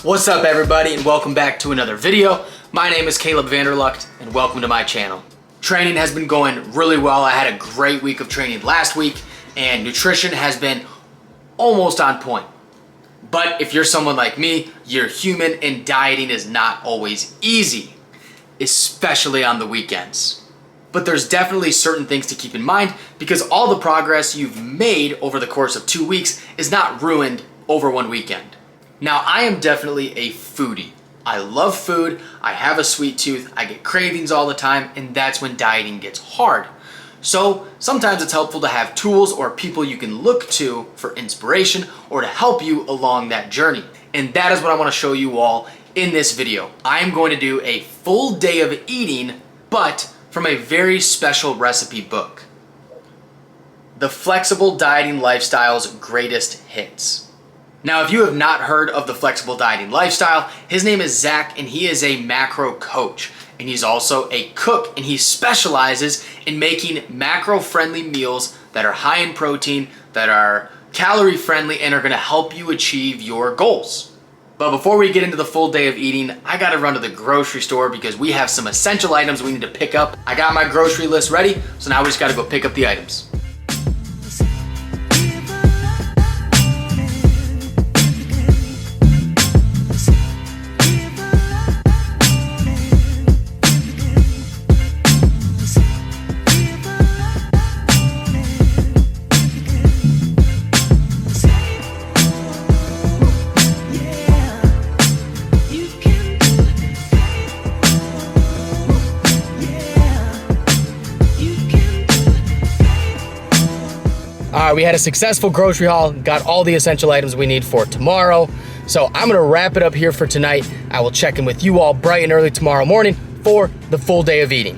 What's up everybody and welcome back to another video. My name is Caleb Vanderlucht and welcome to my channel. Training has been going really well. I had a great week of training last week and nutrition has been almost on point. But if you're someone like me, you're human and dieting is not always easy, especially on the weekends. But there's definitely certain things to keep in mind because all the progress you've made over the course of 2 weeks is not ruined over one weekend. Now, I am definitely a foodie. I love food, I have a sweet tooth, I get cravings all the time, and that's when dieting gets hard. So sometimes it's helpful to have tools or people you can look to for inspiration or to help you along that journey. And that is what I want to show you all in this video. I am going to do a full day of eating, but from a very special recipe book. The Flexible Dieting Lifestyle's Greatest Hits. Now, if you have not heard of the Flexible Dieting Lifestyle, his name is Zach and he is a macro coach. And he's also a cook and he specializes in making macro-friendly meals that are high in protein, that are calorie-friendly, and are gonna help you achieve your goals. But before we get into the full day of eating, I gotta run to the grocery store because we have some essential items we need to pick up. I got my grocery list ready, so now we just gotta go pick up the items. We had a successful grocery haul, got all the essential items we need for tomorrow. So I'm gonna wrap it up here for tonight. I will check in with you all bright and early tomorrow morning for the full day of eating.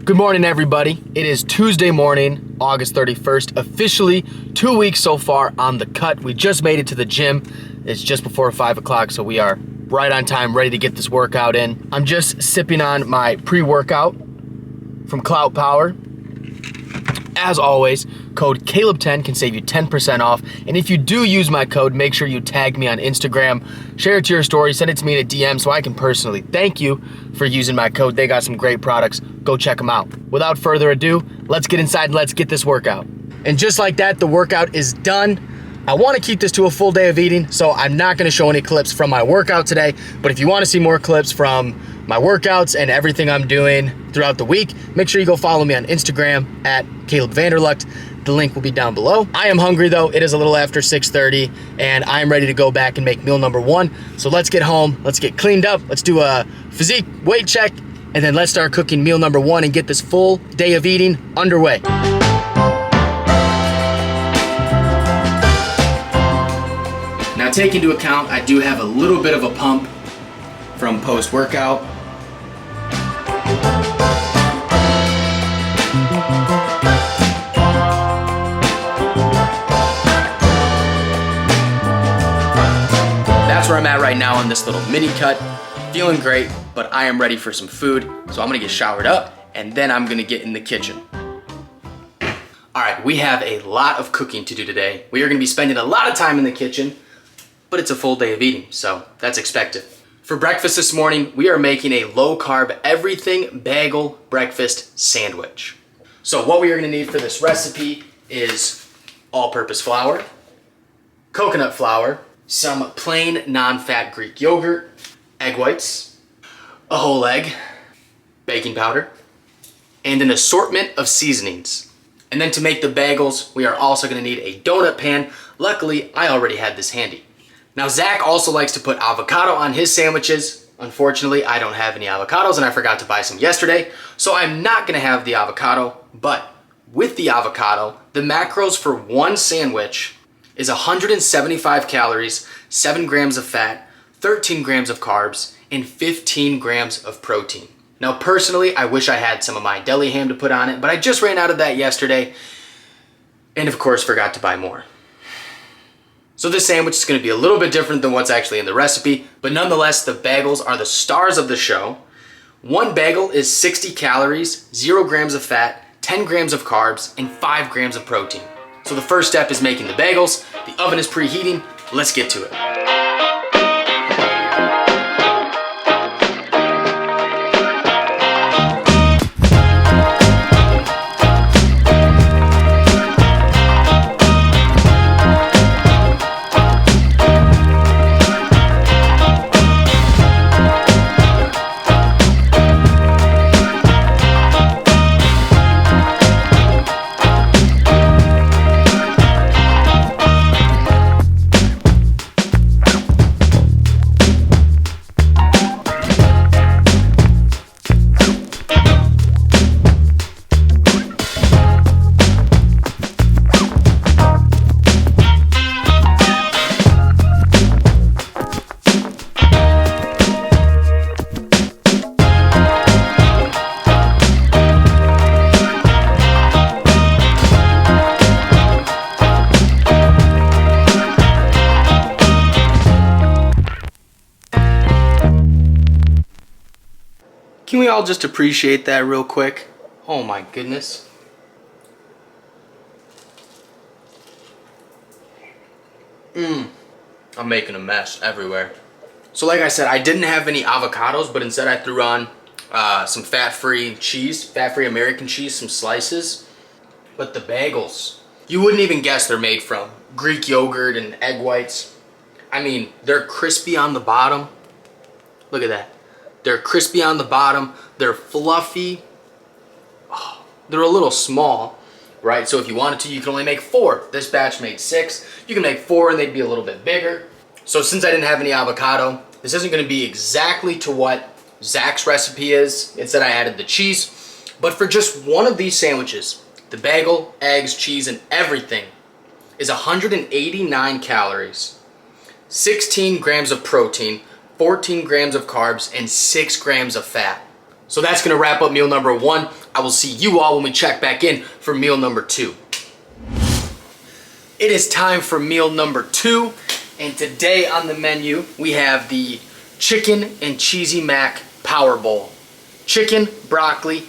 Good morning, everybody. It is Tuesday morning, August 31st, officially 2 weeks so far on the cut. We just made it to the gym. It's just before 5 o'clock, so we are right on time, ready to get this workout in. I'm just sipping on my pre-workout from Clout Power. As always, code Caleb10 can save you 10% off. And if you do use my code, make sure you tag me on Instagram, share it to your story, send it to me in a DM so I can personally thank you for using my code. They got some great products. Go check them out. Without further ado, let's get inside and let's get this workout. And just like that, the workout is done. I want to keep this to a full day of eating, so I'm not going to show any clips from my workout today, but if you want to see more clips from my workouts and everything I'm doing throughout the week, make sure you go follow me on Instagram at Caleb Vanderlucht. The link will be down below. I am hungry though. It is a little after 6:30 and I'm ready to go back and make meal number 1. So let's get home, let's get cleaned up, let's do a physique weight check, and then let's start cooking meal number 1 and get this full day of eating underway. Now take into account, I do have a little bit of a pump from post-workout. That's where I'm at right now on this little mini cut. Feeling great, but I am ready for some food. So I'm gonna get showered up and then I'm gonna get in the kitchen. All right, we have a lot of cooking to do today. We are gonna be spending a lot of time in the kitchen, but it's a full day of eating, so that's expected. For breakfast this morning, we are making a low-carb everything bagel breakfast sandwich. So what we are gonna need for this recipe is all-purpose flour, coconut flour, some plain non-fat Greek yogurt, egg whites, a whole egg, baking powder, and an assortment of seasonings. And then to make the bagels, we are also gonna need a donut pan. Luckily, I already had this handy. Now, Zach also likes to put avocado on his sandwiches. Unfortunately, I don't have any avocados and I forgot to buy some yesterday, so I'm not gonna have the avocado, but with the avocado, the macros for one sandwich is 175 calories, 7 grams of fat, 13 grams of carbs, and 15 grams of protein. Now, personally, I wish I had some of my deli ham to put on it, but I just ran out of that yesterday, and of course, forgot to buy more. So this sandwich is gonna be a little bit different than what's actually in the recipe, but nonetheless, the bagels are the stars of the show. One bagel is 60 calories, 0 grams of fat, 10 grams of carbs, and 5 grams of protein. So the first step is making the bagels. The oven is preheating. Let's get to it. Can we all just appreciate that real quick? Oh my goodness. I'm making a mess everywhere. So like I said, I didn't have any avocados, but instead I threw on some fat-free cheese, fat-free American cheese, some slices. But the bagels, you wouldn't even guess they're made from Greek yogurt and egg whites. I mean, they're crispy on the bottom. Look at that. They're crispy on the bottom. They're fluffy. Oh, they're a little small, right? So if you wanted to, you can only make 4. This batch made 6. You can make 4 and they'd be a little bit bigger. So since I didn't have any avocado, this isn't gonna be exactly to what Zach's recipe is. Instead, I added the cheese. But for just one of these sandwiches, the bagel, eggs, cheese, and everything is 189 calories, 16 grams of protein, 14 grams of carbs, and 6 grams of fat. So that's gonna wrap up meal number 1. I will see you all when we check back in for meal number 2. It is time for meal number 2, and today on the menu, we have the chicken and cheesy mac power bowl. Chicken, broccoli,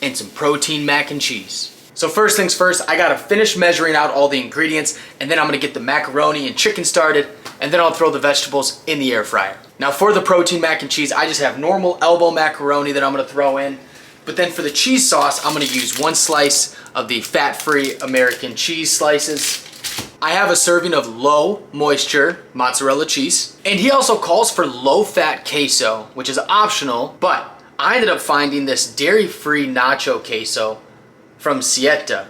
and some protein mac and cheese. So first things first, I gotta finish measuring out all the ingredients, and then I'm gonna get the macaroni and chicken started, and then I'll throw the vegetables in the air fryer. Now for the protein mac and cheese, I just have normal elbow macaroni that I'm gonna throw in. But then for the cheese sauce, I'm gonna use 1 slice of the fat-free American cheese slices. I have a serving of low moisture mozzarella cheese. And he also calls for low fat queso, which is optional, but I ended up finding this dairy-free nacho queso from Siete.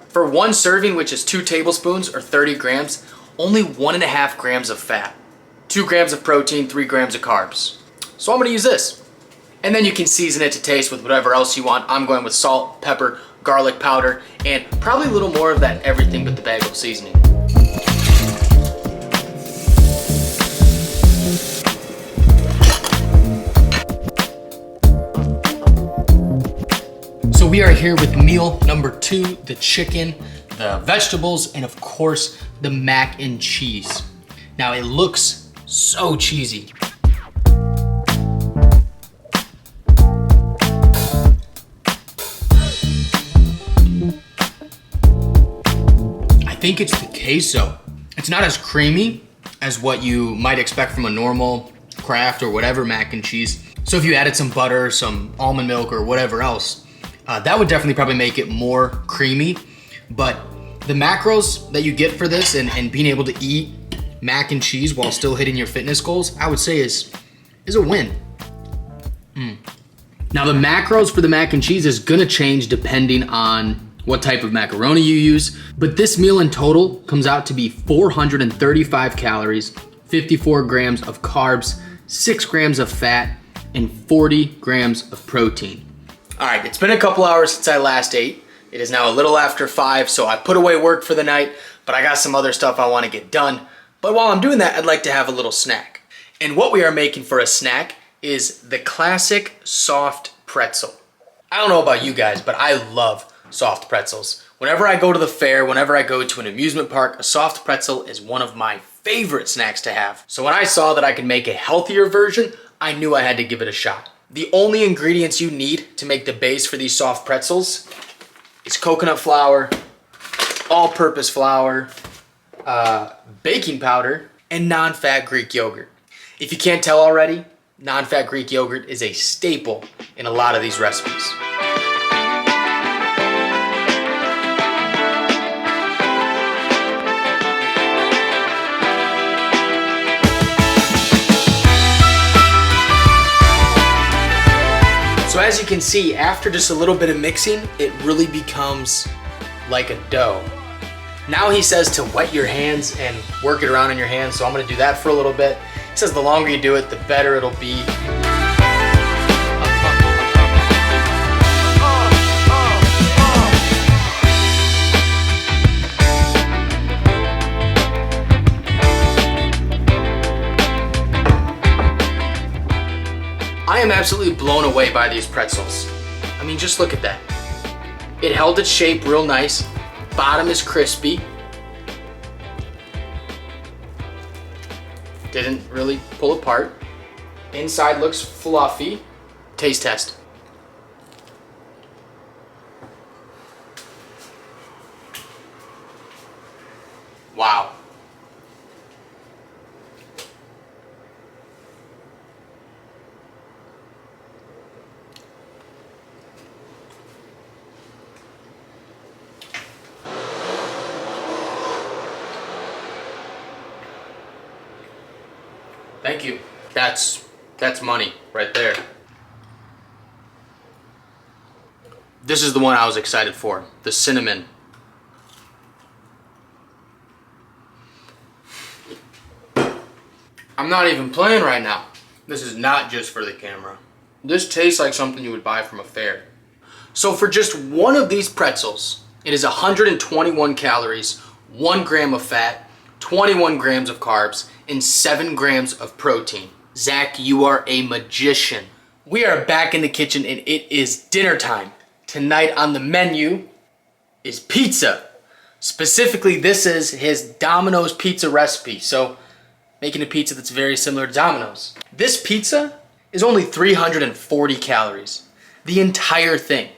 For 1 serving, which is 2 tablespoons or 30 grams, only 1.5 grams of fat, 2 grams of protein, 3 grams of carbs. So I'm gonna use this. And then you can season it to taste with whatever else you want. I'm going with salt, pepper, garlic powder, and probably a little more of that everything but the bagel seasoning. So we are here with meal number 2, the chicken, the vegetables, and of course, the mac and cheese. Now it looks so cheesy. I think it's the queso. It's not as creamy as what you might expect from a normal Kraft or whatever mac and cheese. So if you added some butter, some almond milk, or whatever else, that would definitely probably make it more creamy. But the macros that you get for this and being able to eat mac and cheese while still hitting your fitness goals, I would say is a win. Now the macros for the mac and cheese is gonna change depending on what type of macaroni you use, but this meal in total comes out to be 435 calories, 54 grams of carbs, 6 grams of fat, and 40 grams of protein. All right, it's been a couple hours since I last ate. It is now a little after 5, so I put away work for the night, but I got some other stuff I wanna get done. But while I'm doing that, I'd like to have a little snack. And what we are making for a snack is the classic soft pretzel. I don't know about you guys, but I love soft pretzels. Whenever I go to the fair, whenever I go to an amusement park, a soft pretzel is one of my favorite snacks to have. So when I saw that I could make a healthier version, I knew I had to give it a shot. The only ingredients you need to make the base for these soft pretzels is coconut flour, all-purpose flour, baking powder, and non-fat Greek yogurt. If you can't tell already, non-fat Greek yogurt is a staple in a lot of these recipes. So as you can see, after just a little bit of mixing, it really becomes like a dough. Now he says to wet your hands and work it around in your hands, so I'm gonna do that for a little bit. He says the longer you do it, the better it'll be. I am absolutely blown away by these pretzels. I mean, just look at that. It held its shape real nice. Bottom is crispy. Didn't really pull apart. Inside looks fluffy. Taste test. Wow. Thank you. That's money right there. This is the one I was excited for, the cinnamon. I'm not even playing right now. This is not just for the camera. This tastes like something you would buy from a fair. So for just one of these pretzels, it is 121 calories, 1 gram of fat, 21 grams of carbs, and 7 grams of protein. Zach, you are a magician. We are back in the kitchen and it is dinner time. Tonight on the menu is pizza. Specifically, this is his Domino's pizza recipe. So, making a pizza that's very similar to Domino's. This pizza is only 340 calories. The entire thing.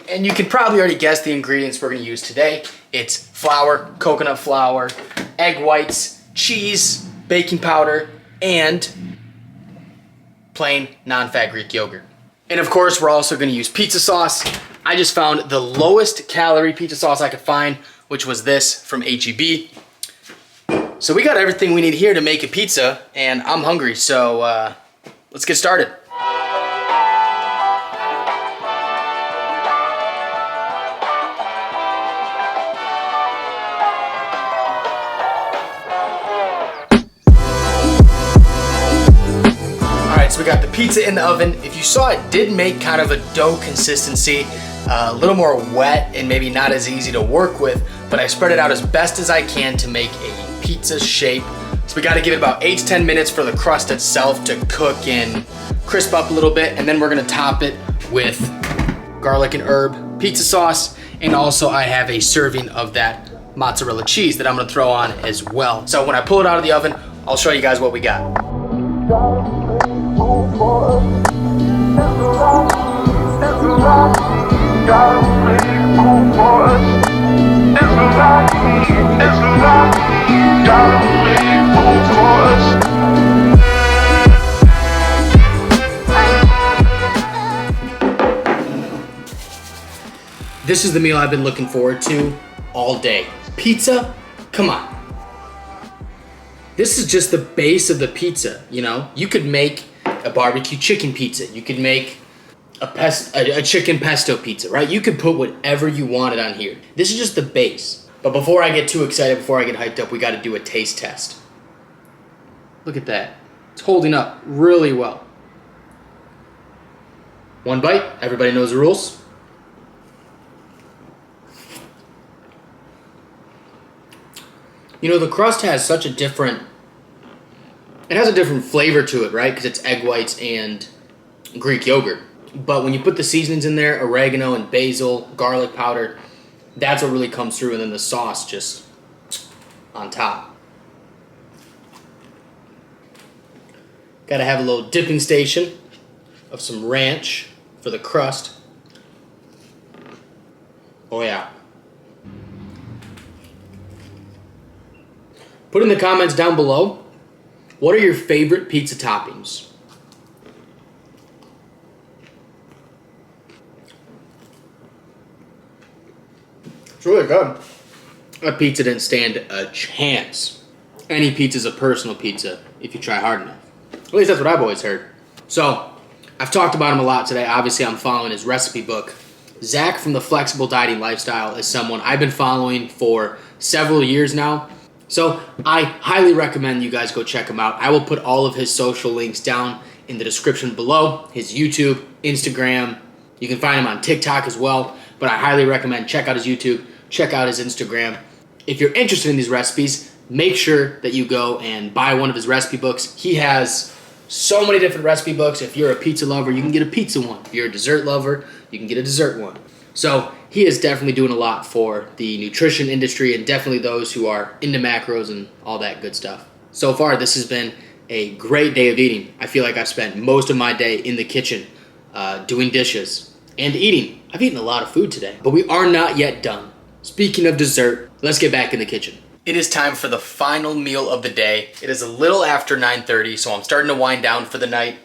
And you can probably already guess the ingredients we're gonna use today. It's flour, coconut flour, egg whites, cheese, baking powder, and plain non-fat Greek yogurt. And of course, we're also gonna use pizza sauce. I just found the lowest calorie pizza sauce I could find, which was this from H-E-B. So we got everything we need here to make a pizza, and I'm hungry, so let's get started. So we got the pizza in the oven. If you saw, it did make kind of a dough consistency, a little more wet and maybe not as easy to work with, but I spread it out as best as I can to make a pizza shape. So we gotta give it about 8 to 10 minutes for the crust itself to cook and crisp up a little bit, and then we're gonna top it with garlic and herb pizza sauce, and also I have a serving of that mozzarella cheese that I'm gonna throw on as well. So when I pull it out of the oven, I'll show you guys what we got. This is the meal I've been looking forward to all day. Pizza? Come on. This is just the base of the pizza, you know? You could make a barbecue chicken pizza. You could make a chicken pesto pizza, right? You could put whatever you wanted on here. This is just the base. But before I get too excited, before I get hyped up, we gotta do a taste test. Look at that. It's holding up really well. One bite, everybody knows the rules. You know, the crust has such a different, it has a different flavor to it, right? Because it's egg whites and Greek yogurt. But when you put the seasonings in there, oregano and basil, garlic powder, that's what really comes through, and then the sauce just on top. Gotta have a little dipping station of some ranch for the crust. Oh yeah. Put in the comments down below, what are your favorite pizza toppings? It's really good. That pizza didn't stand a chance. Any pizza's a personal pizza if you try hard enough. At least that's what I've always heard. So, I've talked about him a lot today. Obviously, I'm following his recipe book. Zach from the Flexible Dieting Lifestyle is someone I've been following for several years now. So, I highly recommend you guys go check him out. I will put all of his social links down in the description below. His YouTube, Instagram. You can find him on TikTok as well. But I highly recommend check out his YouTube, check out his Instagram. If you're interested in these recipes, make sure that you go and buy one of his recipe books. He has so many different recipe books. If you're a pizza lover, you can get a pizza one. If you're a dessert lover, you can get a dessert one. So he is definitely doing a lot for the nutrition industry and definitely those who are into macros and all that good stuff. So far, this has been a great day of eating. I feel like I've spent most of my day in the kitchen doing dishes and eating. I've eaten a lot of food today, but we are not yet done. Speaking of dessert, let's get back in the kitchen. It is time for the final meal of the day. It is a little after 9:30, so I'm starting to wind down for the night.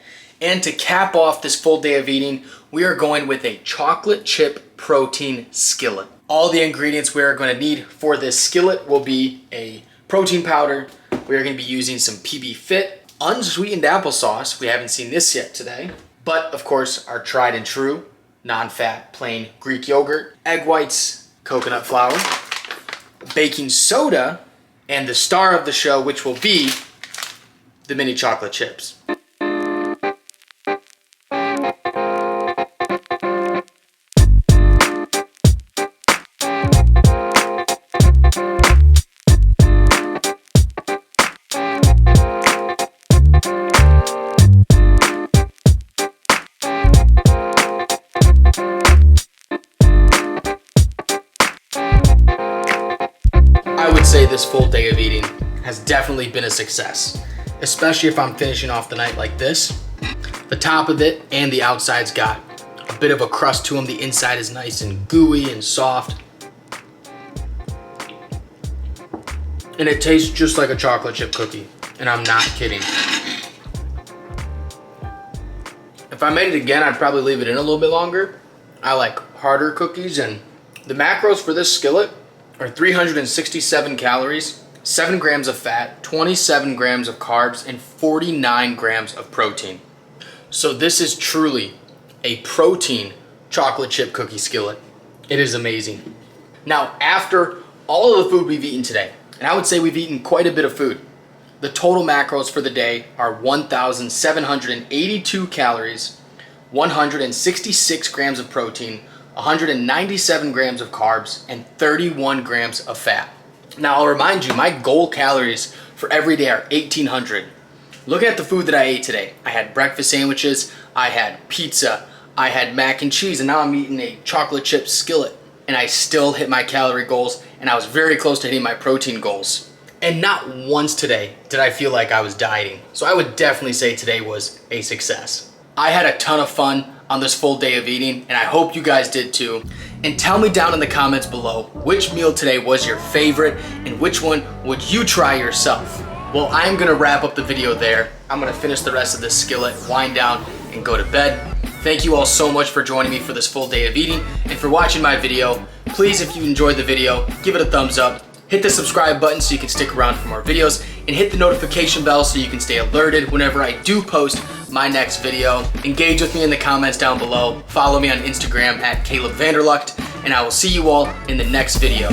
And to cap off this full day of eating, we are going with a chocolate chip protein skillet. All the ingredients we are going to need for this skillet will be a protein powder. We are going to be using some PB Fit, unsweetened applesauce. We haven't seen this yet today. But of course, our tried and true, non-fat, plain Greek yogurt, egg whites, coconut flour, baking soda, and the star of the show, which will be the mini chocolate chips. I would say this full day of eating has definitely been a success, especially if I'm finishing off the night like this. The top of it and the outside's got a bit of a crust to them. The inside is nice and gooey and soft. And it tastes just like a chocolate chip cookie, and I'm not kidding. If I made it again, I'd probably leave it in a little bit longer. I like harder cookies, and the macros for this skillet are 367 calories, 7 grams of fat, 27 grams of carbs, and 49 grams of protein. So this is truly a protein chocolate chip cookie skillet. It is amazing. Now, after all of the food we've eaten today, and I would say we've eaten quite a bit of food, the total macros for the day are 1,782 calories, 166 grams of protein, 197 grams of carbs, and 31 grams of fat. Now, I'll remind you, my goal calories for every day are 1,800. Look at the food that I ate today. I had breakfast sandwiches, I had pizza, I had mac and cheese, and now I'm eating a chocolate chip skillet. And I still hit my calorie goals, and I was very close to hitting my protein goals. And not once today did I feel like I was dieting. So I would definitely say today was a success. I had a ton of fun on this full day of eating, and I hope you guys did too. And tell me down in the comments below which meal today was your favorite and which one would you try yourself. Well, I'm gonna wrap up the video there. I'm gonna finish the rest of this skillet, wind down, and go to bed. Thank you all so much for joining me for this full day of eating and for watching my video. Please, if you enjoyed the video, give it a thumbs up. Hit the subscribe button so you can stick around for more videos, and hit the notification bell so you can stay alerted whenever I do post my next video. Engage with me in the comments down below. Follow me on Instagram at Caleb Vanderlucht, and I will see you all in the next video.